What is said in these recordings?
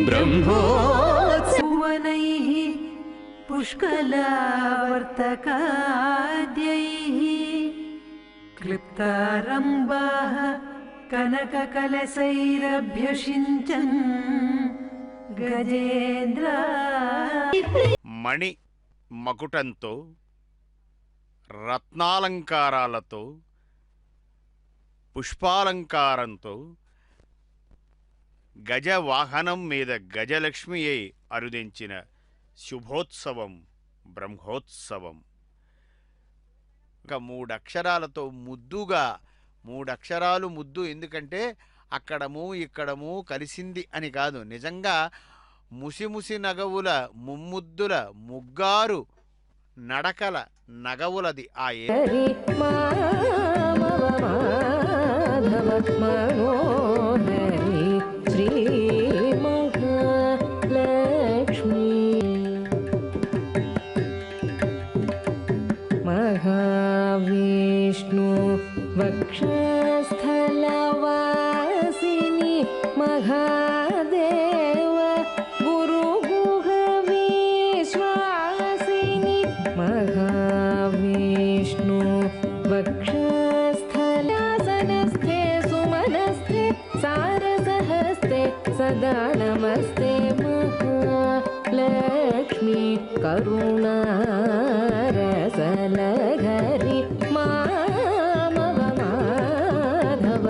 ब्रह्मोत्सवनैः पुष्कलावर्तकाद्यैः क्लिप्तारम्भाः कनककलशैरभ्यषिञ्चन् गजेन्द्र మణి మకుటంతో రత్నాలంకారాలతో పుష్పాలంకారంతో గజవాహనం మీద గజలక్ష్మి అయి అరుదించిన శుభోత్సవం బ్రహ్మోత్సవం. ఇంకా 3 అక్షరాలతో ముద్దుగా, 3 అక్షరాలు ముద్దు ఎందుకంటే అక్కడము ఇక్కడము కలిసింది అని కాదు, నిజంగా ముసిముసి నగవుల ముమ్ముద్దుల ముగ్గారు నడకల నగవులది ఆ మహావిష్ణు వక్షస్థలవాసిని మహాదేవ గురుగుహ విశ్వాసిని మహావిష్ణు వక్షస్థలాసనస్థే సుమనస్థే సారసహస్తే సదా నమస్తే మహాలక్ష్మి కరుణారసలహరి మామవ మాధవ.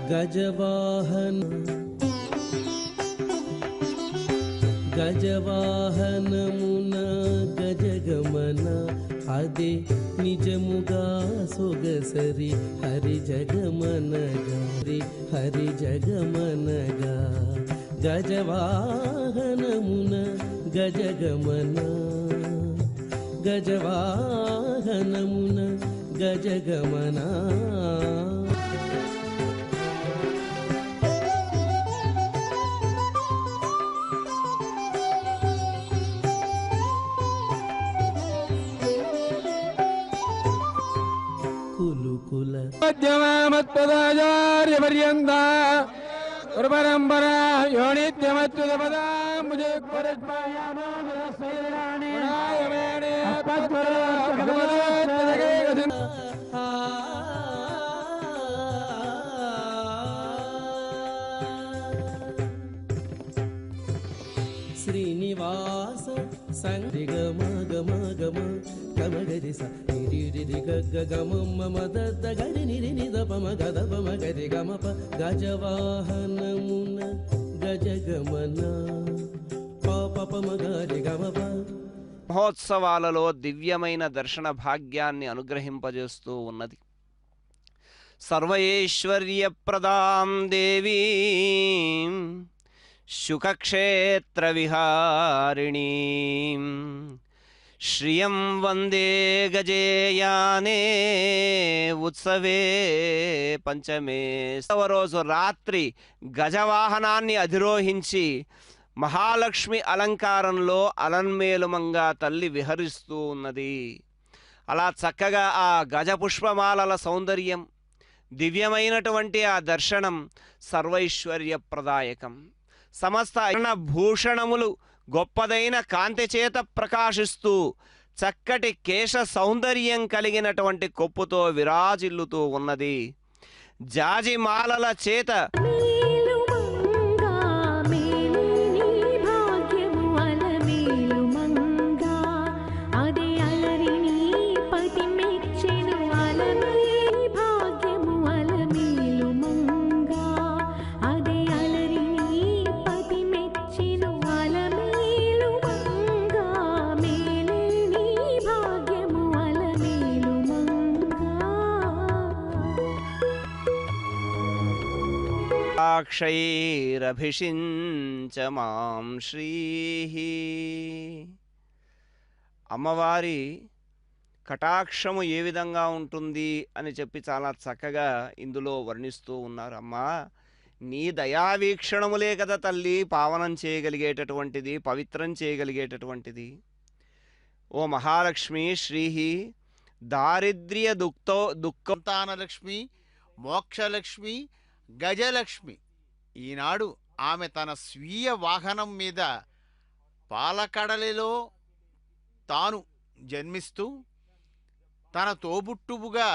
గజవాహన గజవాహనమున గజగమన అదే నిజముగా సొగసరి హరి జగమనగా హరి జగమనగా గజవాహనమున గజగమన గజవాహనమున గజగమన మధ్యమామత్పదాచార్యపర్యంత పరంపరా యోనిత్యమత్యుపదాం శ్రీనివాస సంగమ గమ గమ గమగరి సరి గమ మద గడి నిరి నిద పమ గద పమ గరి గమ ప గజవాహనమున గజగమన పాప పమ గరి గమ ప. మహోత్సవాలలో దివ్యమైన దర్శన భాగ్యాన్ని అనుగ్రహింపజేస్తూ ఉన్నది. సర్వైశ్వర్యప్రదాం దేవీ శుకక్షేత్ర విహారిణీ శ్రియం వందే గజేయానే ఉత్సవే పంచమే. రోజు రాత్రి గజవాహనాన్ని అధిరోహించి మహాలక్ష్మి అలంకారంలో అలన్మేలుమంగా తల్లి విహరిస్తూ ఉన్నది. అలా చక్కగా ఆ గజపుష్పమాలల సౌందర్యం, దివ్యమైనటువంటి ఆ దర్శనం సర్వైశ్వర్యప్రదాయకం. సమస్త భూషణములు గొప్పదైన కాంతి చేత ప్రకాశిస్తూ చక్కటి కేశ సౌందర్యం కలిగినటువంటి కొప్పుతో విరాజిల్లుతూ ఉన్నది. జాజి మాలల చేత మేలుమంగా మేలిని భాగ్యము అలమేలుమంగా అదే అలరిని పతి మెచ్చెను అలమేలి భాగ్యము అలమేలుమంగా అదే అలరిని పతి మెచ్చెను అలమేలుమంగా మేలిని భాగ్యము అలమేలుమంగా అక్షైరభిషించ మాం శ్రీ. అమ్మవారి కటాక్షము ఏ విధంగా ఉంటుంది అని చెప్పి చాలా చక్కగా ఇందులో వర్ణిస్తూ ఉన్నారు. అమ్మా, నీ దయావీక్షణములే కదా తల్లి పావనం చేయగలిగేటటువంటిది, పవిత్రం చేయగలిగేటటువంటిది. ఓ మహాలక్ష్మి శ్రీహి దారిద్ర్య దుఃఖం సంతానలక్ష్మి, మోక్షలక్ష్మి, గజలక్ష్మి. ఈనాడు ఆమె తన స్వీయ వాహనం మీద పాలకడలిలో తాను జన్మిస్తూ తన తోబుట్టువుగా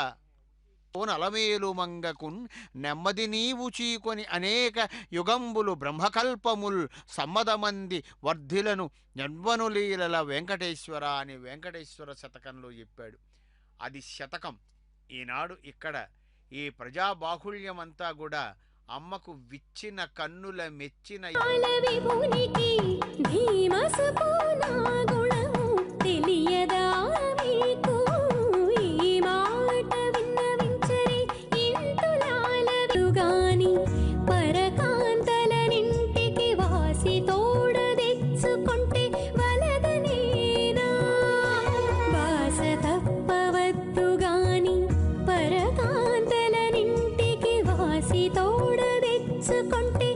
నలమేలుమంగకున్ నెమ్మది నీవు చీకొని అనేక యుగంబులు బ్రహ్మకల్పముల్ సమ్మదమంది వర్ధిలను జన్మనులీలల వెంకటేశ్వర అని వెంకటేశ్వర శతకంలో చెప్పాడు. అది శతకం. ఈనాడు ఇక్కడ ఈ ప్రజాబాహుళ్యమంతా కూడా అమ్మకు విచ్చిన కన్నుల మెచ్చిన విభునికి ధీమసపు నా గుణము తెలియదా మీకు ఈ మాట విన్నవించరి ఇంతులాలగాని పరకాంతలనింటికి వాసి తోడ తెచ్చుకుంటే వలదనేనా వాస తప్పవద్దు గాని పరకాంతలనింటికి వాసి తోడ తెచ్చుకుంటే